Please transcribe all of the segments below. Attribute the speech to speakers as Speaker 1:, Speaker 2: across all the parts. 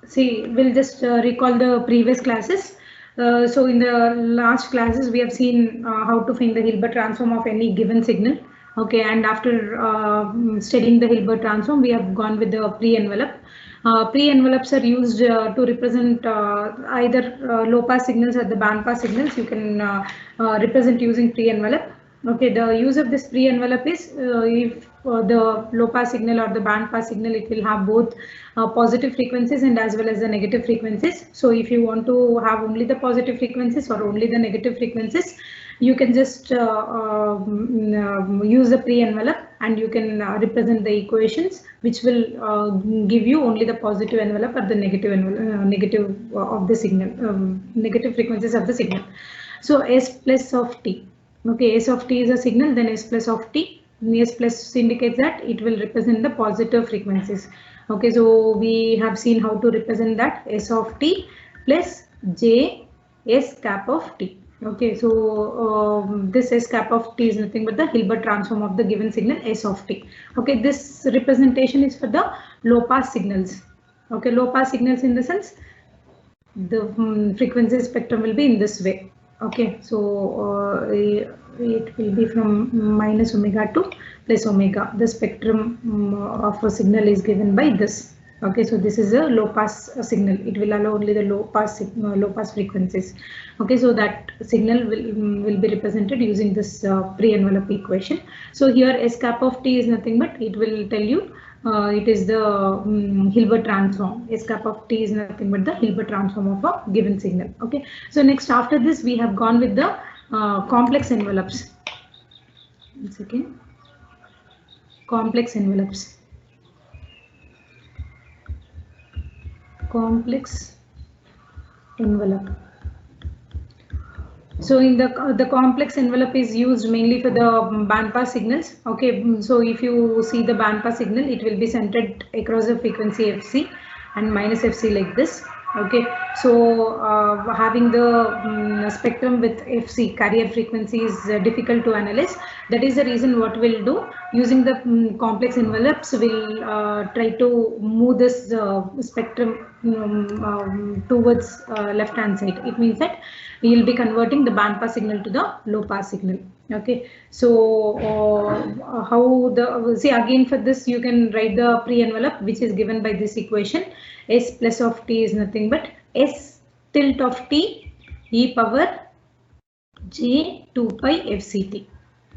Speaker 1: see, we'll just recall the previous classes. So in the last classes, we have seen how to find the Hilbert transform of any given signal. Okay, and after studying the Hilbert transform, we have gone with the pre-envelope. Pre-envelopes are used to represent either low pass signals or the band pass signals. You can represent using pre-envelope. Okay, the use of this pre-envelope is if the low pass signal or the band pass signal, it will have both positive frequencies and as well as the negative frequencies. So if you want to have only the positive frequencies or only the negative frequencies, you can just use the pre-envelope and you can represent the equations which will give you only the positive envelope or the negative envelope, negative of the signal, negative frequencies of the signal. So S plus of t. Okay, S of t is a signal, then S plus of t. S plus indicates that it will represent the positive frequencies. Okay, so we have seen how to represent that S of t plus J S cap of t. Okay, so this S cap of t is nothing but the Hilbert transform of the given signal S of t. Okay, this representation is for the low pass signals. Okay, low pass signals in the sense the frequency spectrum will be in this way. Okay, so it will be from minus omega to plus omega. The spectrum of a signal is given by this. Okay, so this is a low pass signal. It will allow only the low pass frequencies. Okay, so that signal will be represented using this pre-envelope equation. So here S cap of t is nothing but it will tell you it is the Hilbert transform. S cap of t is nothing but the Hilbert transform of a given signal. Okay, so next after this we have gone with the complex envelopes. One second. Complex envelopes. Complex envelope. So in the complex envelope is used mainly for the bandpass signals. Okay, so if you see the bandpass signal, it will be centered across the frequency FC and minus FC like this. Okay, so having the spectrum with FC carrier frequency is difficult to analyze. That is the reason what we'll do using the complex envelopes. We'll try to move this spectrum towards left hand side. It means that we will be converting the band pass signal to the low pass signal. Okay, so how the see again for this you can write the pre-envelope which is given by this equation. S plus of t is nothing but S tilt of t e power j 2 pi fct.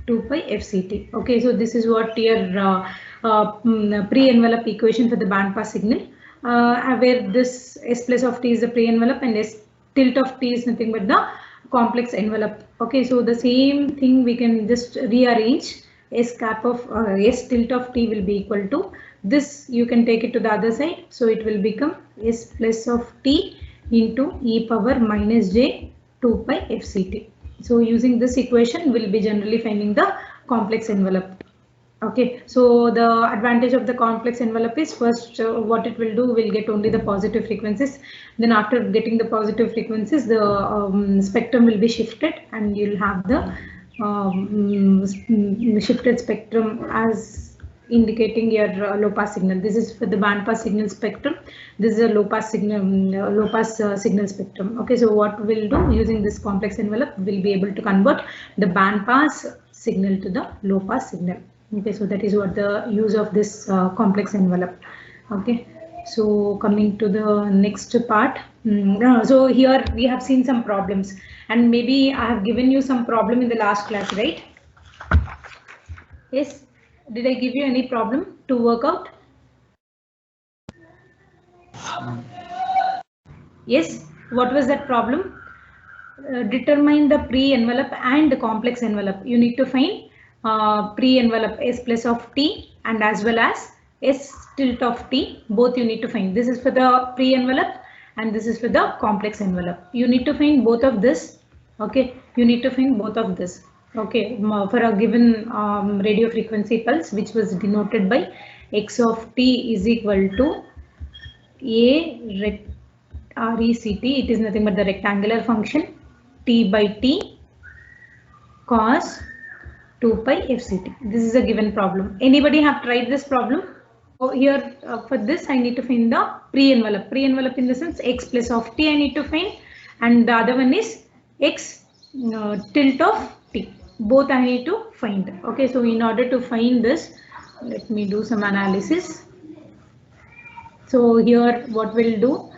Speaker 1: 2 pi fct. Okay, so this is what your pre-envelope equation for the band pass signal, where this S plus of t is the pre-envelope and S tilt of t is nothing but the complex envelope. Okay, so the same thing we can just rearrange. S cap of S tilt of t will be equal to this. You can take it to the other side, so it will become S plus of t into e power minus j 2 pi fct. So using this equation we'll be generally finding the complex envelope. Okay, so the advantage of the complex envelope is first what it will do, will get only the positive frequencies. Then after getting the positive frequencies, the spectrum will be shifted and you'll have the shifted spectrum as indicating your low pass signal. This is for the band pass signal spectrum. This is a low pass signal, signal spectrum. Okay, so what we'll do using this complex envelope, we'll be able to convert the band pass signal to the low pass signal. Okay, so that is what the use of this complex envelope. Okay, so coming to the next part. So here we have seen some problems, and maybe I have given you some problem in the last class, right? Yes, did I give you any problem to work out? Yes, what was that problem? Determine the pre-envelope and the complex envelope. You need to find pre-envelope S plus of t and as well as S tilt of t, both you need to find. This is for the pre-envelope and this is for the complex envelope. You need to find both of this. Okay, you need to find both of this. Okay, for a given radio frequency pulse which was denoted by x of t is equal to a RECT, it is nothing but the rectangular function t by t cos 2 pi fct. This is a given problem. Anybody have tried this problem? here for this I need to find the pre-envelope. Pre-envelope in the sense x plus of t I need to find, and the other one is x tilt of t. Both I need to find. Okay, so in order to find this, let me do some analysis. So here what we'll do,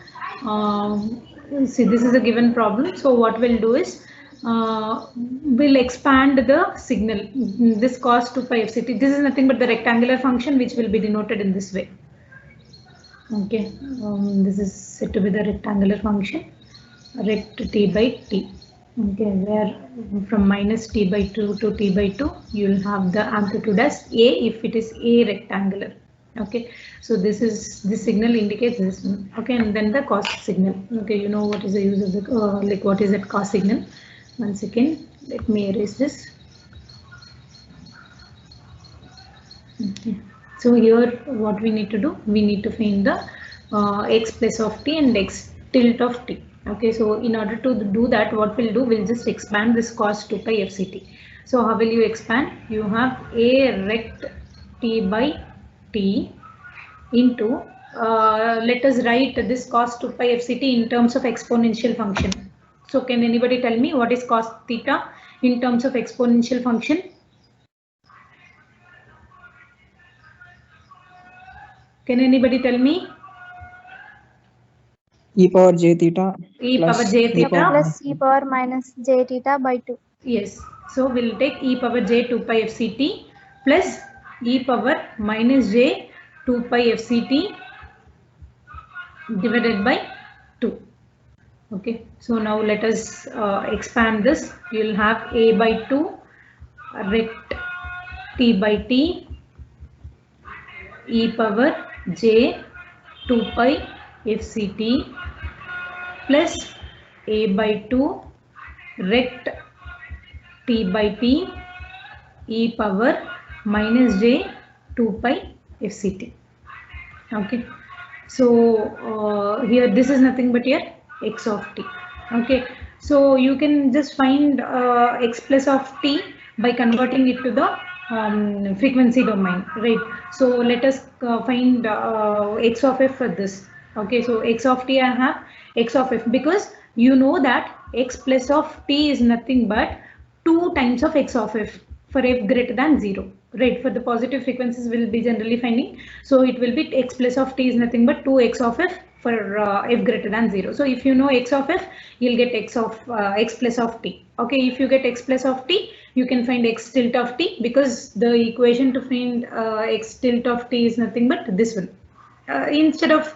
Speaker 1: see this is a given problem. So what we'll do is we'll expand the signal. This cos 2 pi fct. This is nothing but the rectangular function which will be denoted in this way. Okay, this is said to be the rectangular function, rect t by t. Okay, where from minus t by 2 to t by 2, you'll have the amplitude as a if it is a rectangular. Okay, so this signal indicates this one. Okay, and then the cos signal. Okay, you know what is the use of the like what is that cos signal? One second, let me erase this. Okay, so here what we need to do, we need to find the x plus of t and x tilt of t. Okay, so in order to do that, what we'll do, we'll just expand this cos 2 pi fct. So how will you expand? You have a rect t by t into let us write this cos 2 pi fct in terms of exponential function. So can anybody tell me what is cos theta in terms of exponential function? Can anybody tell me?
Speaker 2: E power j theta.
Speaker 1: E power j theta
Speaker 3: plus e power minus j theta by 2.
Speaker 1: Yes. So we'll take e power j 2 pi fct plus e power minus j 2 pi fct divided by 2. Okay. So now let us expand this. You will have a by 2 rect t by t e power j 2 pi fct plus a by 2 rect t by t e power minus j 2 pi fct. Okay, so here this is nothing but here x of t. Okay, so you can just find x plus of t by converting it to the frequency domain, right? So let us find x of f for this. Okay, so x of t I have x of f, because you know that x plus of t is nothing but 2 times of x of f for f greater than 0, right? For the positive frequencies we'll be generally finding. So it will be x plus of t is nothing but 2x of f for f greater than 0. So if you know x of f, you'll get x plus of t. Okay, if you get x plus of t, you can find x tilt of t, because the equation to find x tilt of t is nothing but this one. Instead of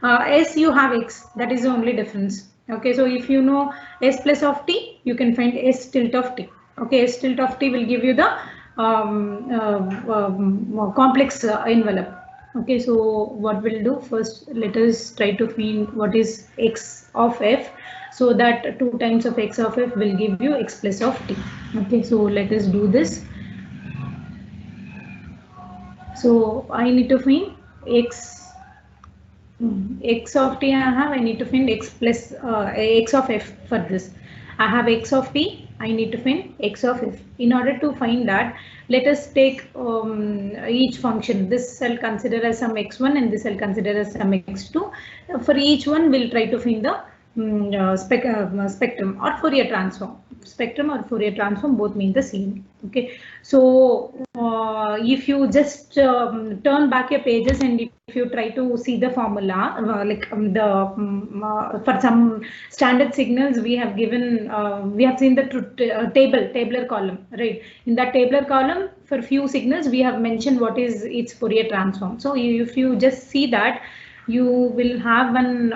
Speaker 1: s, you have x. That is the only difference. Okay, so if you know s plus of t, you can find s tilt of t. Okay, s tilt of t will give you the complex envelope. Okay, so what we'll do first, let us try to find what is x of f, so that 2 times of x of f will give you x plus of t. Okay, so let us do this. So I need to find x of t I have, I need to find x plus x of f for this. I have x of t, I need to find x of f. In order to find that, let us take each function. This I'll consider as some x1 and this I'll consider as some x2. For each one, we'll try to find the spectrum or Fourier transform. Spectrum or Fourier transform both mean the same. Okay, so if you just turn back your pages and if you try to see the formula, for some standard signals we have given, we have seen the tabular column, right? In that tabular column, for few signals we have mentioned what is its Fourier transform. So if you just see that, you will have one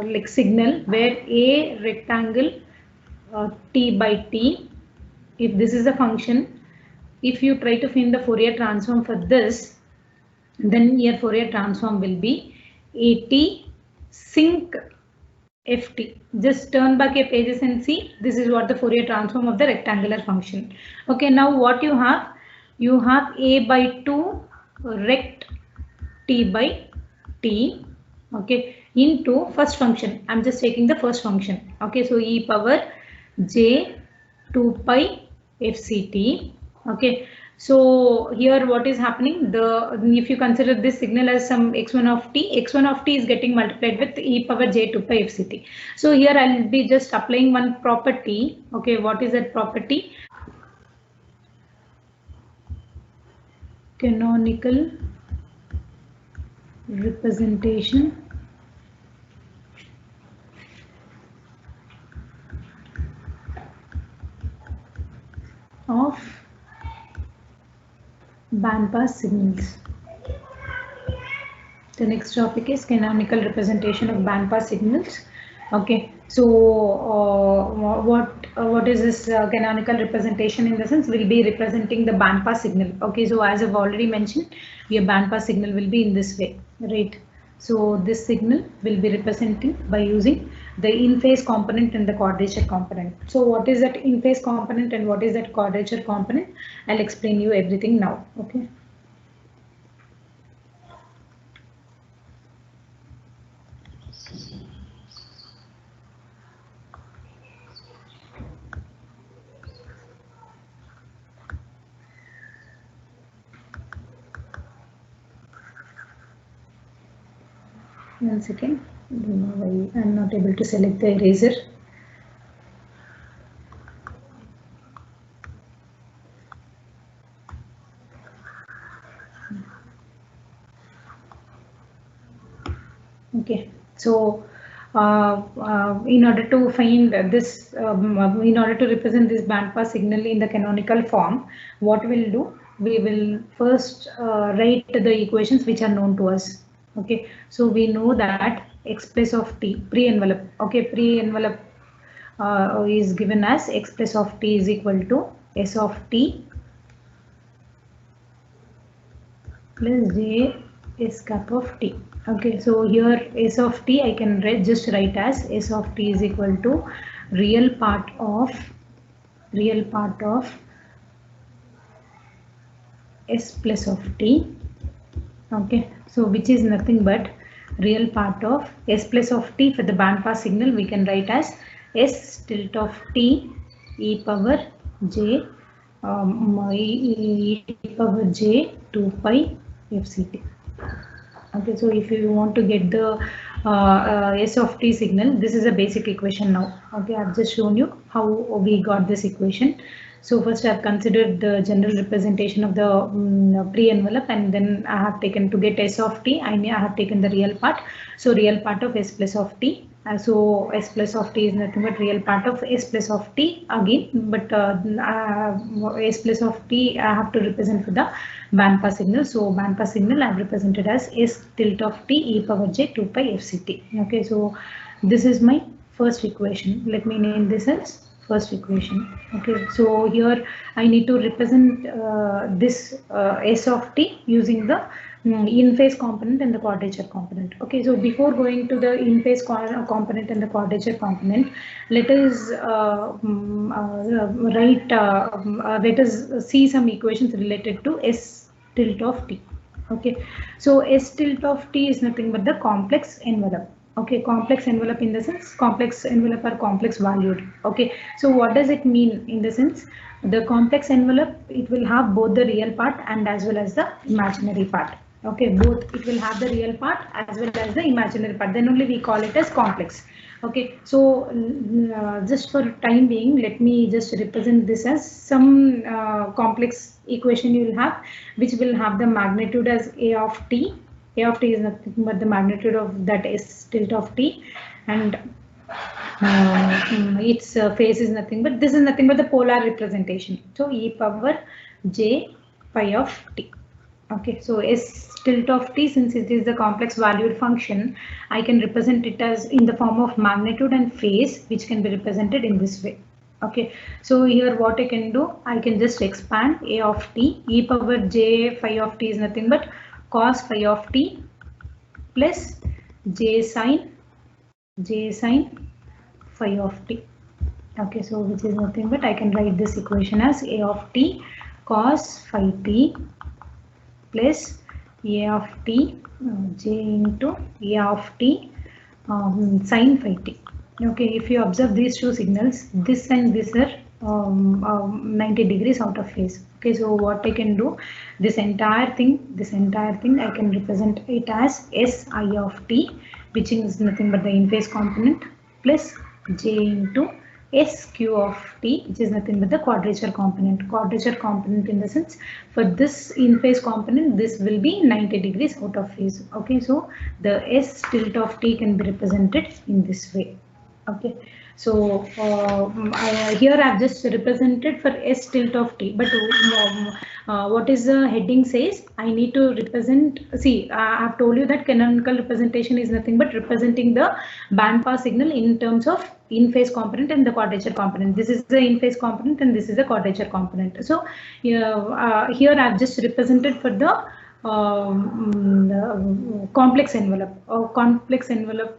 Speaker 1: like signal where a rectangle t by t, if this is a function, if you try to find the Fourier transform for this, then your Fourier transform will be at sinc ft. Just turn back your pages and see, this is what the Fourier transform of the rectangular function. Okay, now what you have a by 2 rect t by t, okay, into first function. I'm just taking the first function. Okay, so e power j 2 pi fct. Okay, So here what is happening, if you consider this signal as some x1 of t is getting multiplied with e power j 2 pi fct. So here I'll be just applying one property. Okay, what is that property? Canonical representation of bandpass signals. The next topic is canonical representation of bandpass signals. Okay, so what is this canonical representation? In the sense, we'll be representing the bandpass signal. Okay, so as I've already mentioned, your bandpass signal will be in this way, right? So this signal will be represented by using the in-phase component and the quadrature component. So what is that in-phase component and what is that quadrature component? I'll explain you everything now. Okay. One second, I don't know why I'm not able to select the eraser. Okay, so in order to find this, in order to represent this bandpass signal in the canonical form, what we'll do, we will first write the equations which are known to us. Okay, so we know that x plus of t pre-envelope. Okay, pre-envelope is given as x plus of t is equal to s of t plus j s cap of t. Okay, so here s of t I can just write as s of t is equal to real part of s plus of t. Okay, so which is nothing but real part of s plus of t. For the bandpass signal we can write as s tilt of t e power j e power j 2 pi fct. Okay, so if you want to get the s of t signal, this is a basic equation now. Okay, I've just shown you how we got this equation. So first I've considered the general representation of the pre-envelope, and then I have taken to get s of t, I have taken the real part. So real part of s plus of t. So s plus of t is nothing but real part of s plus of t again, but s plus of t I have to represent for the bandpass signal. So bandpass signal I have represented as s tilt of t e power j 2 pi fct. Okay, so this is my first equation. Let me name this as first equation. Okay, so here I need to represent this s of t using the in-phase component and the quadrature component. Okay, so before going to the in-phase component and the quadrature component, let us let us see some equations related to s tilt of t. Okay, so s tilt of t is nothing but the complex envelope. Okay, complex envelope in the sense complex envelope are complex valued. Okay, so what does it mean in the sense the complex envelope, it will have both the real part and as well as the imaginary part. Okay, both, it will have the real part as well as the imaginary part, then only we call it as complex. Okay, so just for time being, let me just represent this as some complex equation you will have, which will have the magnitude as a of t. A of t is nothing but the magnitude of that s tilt of t, and its phase is nothing but, this is nothing but the polar representation. So e power j pi of t. Okay, so s tilt of t, since it is the complex valued function, I can represent it as in the form of magnitude and phase, which can be represented in this way. Okay, so here what I can do, I can just expand a of t. E power j phi of t is nothing but cos phi of t plus j sine phi of t. Okay, so which is nothing but I can write this equation as a of t cos phi t plus a of t j into a of t sine phi t. Okay, if you observe these two signals, this and this are 90 degrees out of phase. Okay, so what I can do, this entire thing I can represent it as Si of t, which is nothing but the in-phase component, plus j into Sq of t, which is nothing but the quadrature component. Quadrature component in the sense, for this in-phase component, this will be 90 degrees out of phase. Okay, so the S tilt of t can be represented in this way. Okay, so here I have just represented for S tilt of t, but what is the heading says, I need to represent, see, I have told you that canonical representation is nothing but representing the bandpass signal in terms of in-phase component and the quadrature component. This is the in-phase component and this is the quadrature component. So here I have just represented for the complex envelope. Complex envelope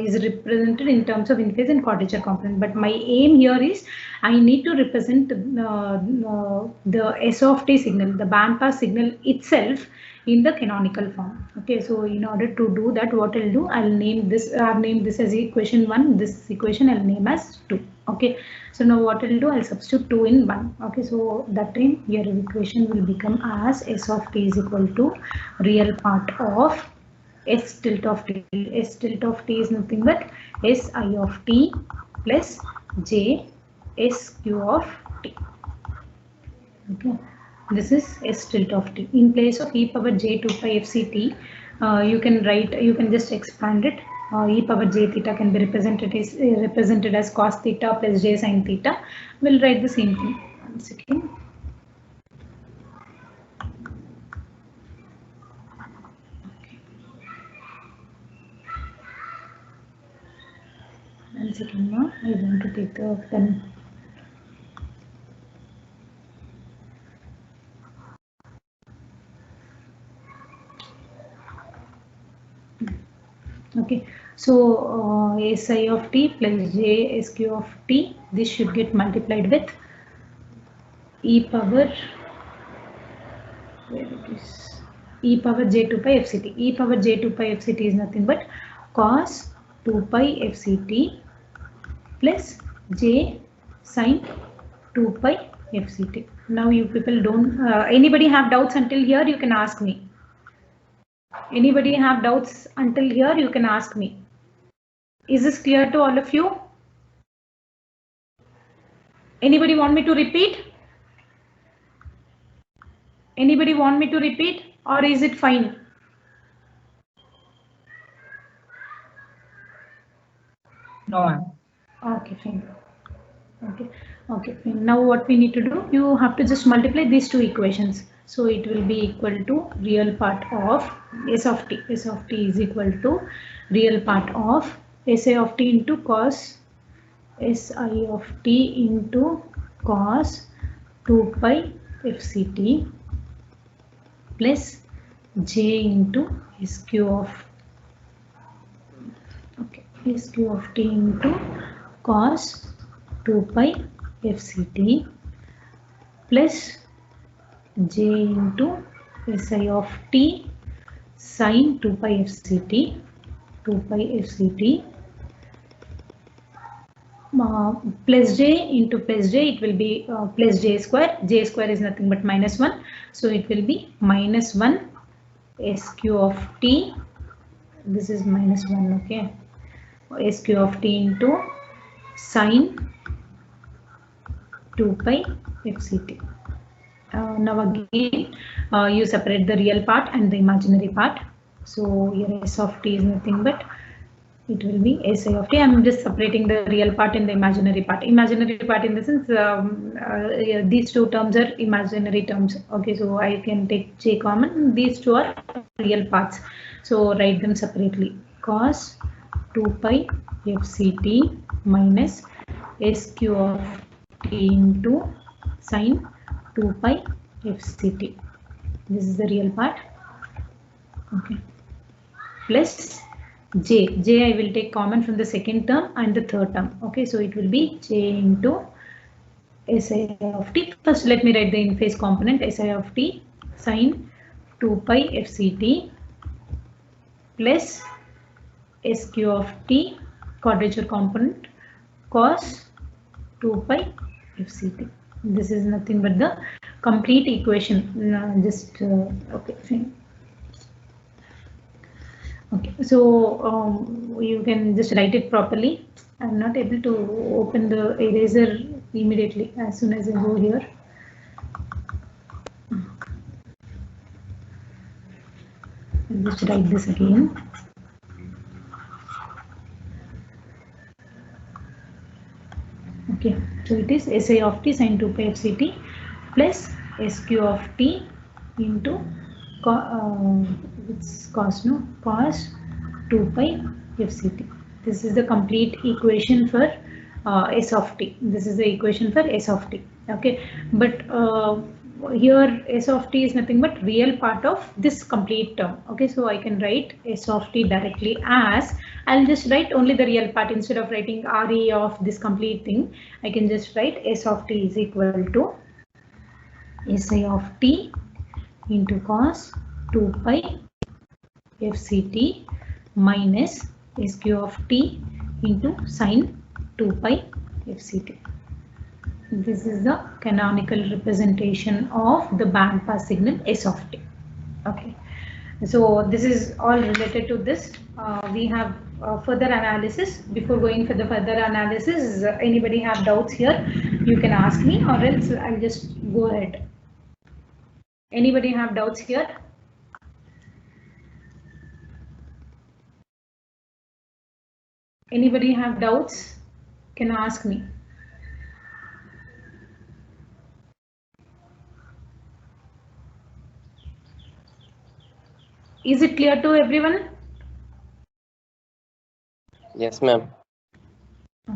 Speaker 1: is represented in terms of in-phase and quadrature component. But my aim here is I need to represent the S of t signal, the bandpass signal itself, in the canonical form. Okay, so in order to do that, what I'll do, I'll name this. I've named this as equation 1. This equation I'll name as 2. Okay, so now what I'll do, I'll substitute 2 in 1. Okay, so that time your equation will become as S of t is equal to real part of S tilt of t. S tilt of t is nothing but Si of t plus j Sq of t. Okay, this is S tilt of t. In place of e power j 2 pi fct, you can just expand it. E power j theta can be represented as cos theta plus j sin theta. We'll write the same thing. 1 second. Okay. 1 second now. I want to take the pen. Okay, so Si of t plus j Sq of t, this should get multiplied with e power, where it is, e power j 2 pi fct. E power j 2 pi fct is nothing but cos 2 pi fct plus j sin 2 pi fct. Now you people don't, anybody have doubts until here, you can ask me. Anybody have doubts until here, you can ask me. Is this clear to all of you? Anybody want me to repeat? Anybody want me to repeat, or is it fine?
Speaker 2: No, ma'am.
Speaker 1: Okay, fine. Okay, fine. Now what we need to do, you have to just multiply these two equations. So it will be equal to real part of S of t. S of t is equal to real part of Si of t into cos Si of t into cos 2 pi fct plus j into Sq of Sq of t into cos 2 pi fct plus j into Si of t sin 2 pi fct plus j into plus j, it will be plus j square. J square is nothing but minus 1, so it will be minus 1 Sq of t. This is minus 1. Okay, Sq of t into sin 2 pi fct. Now again, you separate the real part and the imaginary part. So your S of t is nothing but, it will be Si of t. I'm just separating the real part and the imaginary part. Imaginary part in the sense, these two terms are imaginary terms. Okay, so I can take j common. These two are real parts. So write them separately. Cos 2 pi fct minus Sq of t into sin 2 pi fct. This is the real part. Okay, plus j I will take common from the second term and the third term. Okay, so it will be j into Si of t. First let me write the in phase component. Si of t sin 2 pi fct plus Sq of t quadrature component cos 2 pi fct. This is nothing but the complete equation. Okay, fine. Okay, so you can just write it properly. I'm not able to open the eraser immediately as soon as I go here. I'll just write this again. Okay, so it is SI of t sin 2 pi fct plus SQ of t into cos 2 pi fct. This is the complete equation for S of t. This is the equation for S of t. Okay, but here S of t is nothing but real part of this complete term. Okay, so I can write S of t directly as, I'll just write only the real part instead of writing RE of this complete thing. I can just write S of t is equal to SI of t into cos 2 pi fct minus SQ of t into sin 2 pi fct. This is the canonical representation of the band pass signal S of t. Okay, so this is all related to this. We have further analysis. Before going for the further analysis, anybody have doubts here? You can ask me, or else I'll just go ahead. Anybody have doubts here? Anybody have doubts? Can ask me. Is it clear to everyone?
Speaker 4: Yes, ma'am.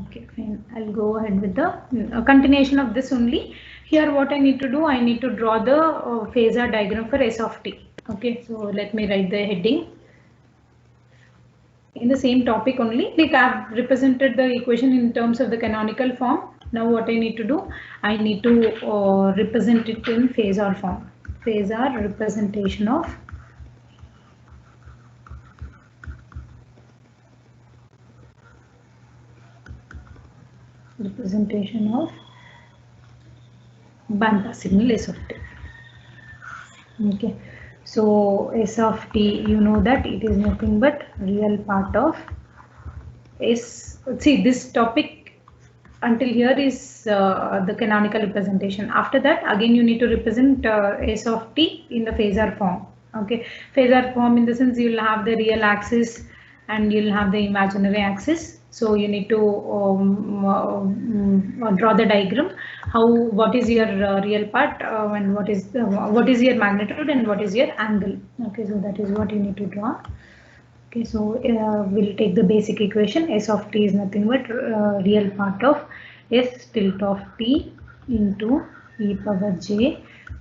Speaker 1: Okay, fine. I'll go ahead with the continuation of this only. Here what I need to do, I need to draw the phasor diagram for S of t. Okay, so let me write the heading. In the same topic only, like I've represented the equation in terms of the canonical form. Now what I need to do, I need to represent it in phasor form. Phasor representation of band pass signal S of t. Okay, so S of t, you know that it is nothing but real part of S. See, this topic until here is the canonical representation. After that, again you need to represent S of t in the phasor form. Okay, phasor form in the sense you will have the real axis and you'll have the imaginary axis. So you need to draw the diagram. What is your real part and what is your magnitude and what is your angle. Okay, so that is what you need to draw. Okay, so we'll take the basic equation. S of t is nothing but real part of S tilde of t into e power j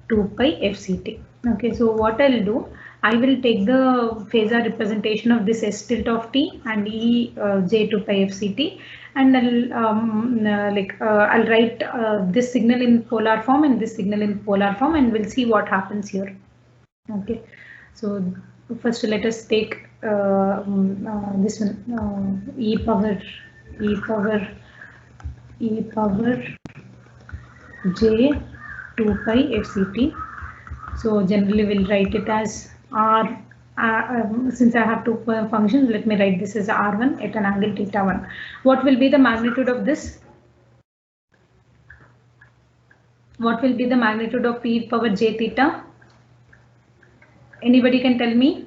Speaker 1: 2 pi fct. Okay, so what I'll do, I will take the phasor representation of this S tilde of t and e j 2 pi fct, and I'll write this signal in polar form and this signal in polar form, and we'll see what happens here. Okay, so first let us take this one, e power j 2 pi fct. So generally we'll write it as r. Since I have two functions, let me write this as r1 at an angle θ1. What will be the magnitude of this? What will be the magnitude of e power j theta? Anybody can tell me?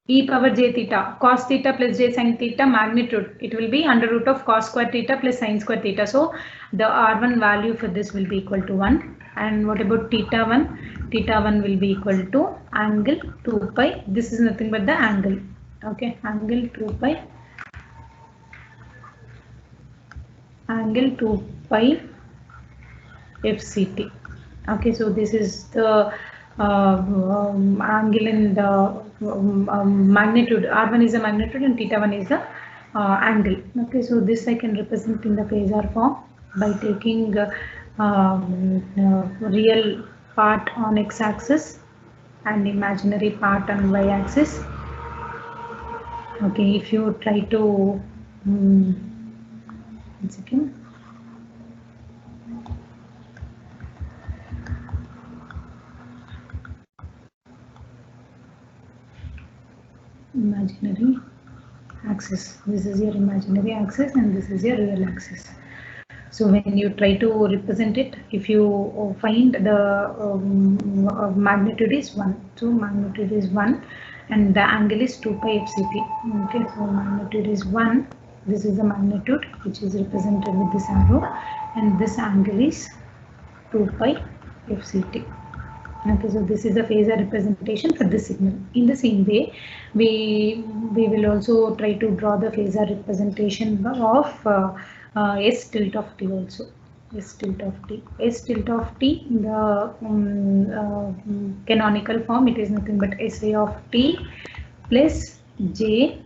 Speaker 1: E power j theta, cos theta plus j sin theta magnitude, it will be under root of cos square theta plus sin square theta. So the r1 value for this will be equal to 1. And what about θ1? θ1 will be equal to angle 2 pi. This is nothing but the angle. Okay, angle 2 pi. Angle 2 pi fct. Okay, so this is the angle and the magnitude. R1 is the magnitude and θ1 is the angle. Okay, so this I can represent in the phasor form by taking real part on x-axis and imaginary part on y-axis. Okay, if you try to 1 second. Imaginary axis. This is your imaginary axis and this is your real axis. So when you try to represent it, if you find the magnitude is 1, so magnitude is 1 and the angle is 2 pi fct. Okay, so magnitude is 1. This is the magnitude which is represented with this arrow, and this angle is 2 pi fct. Okay, so this is the phasor representation for this signal. In the same way, we will also try to draw the phasor representation of S tilt of t also. S tilt of t. S tilt of t, the canonical form, it is nothing but S ray of t plus j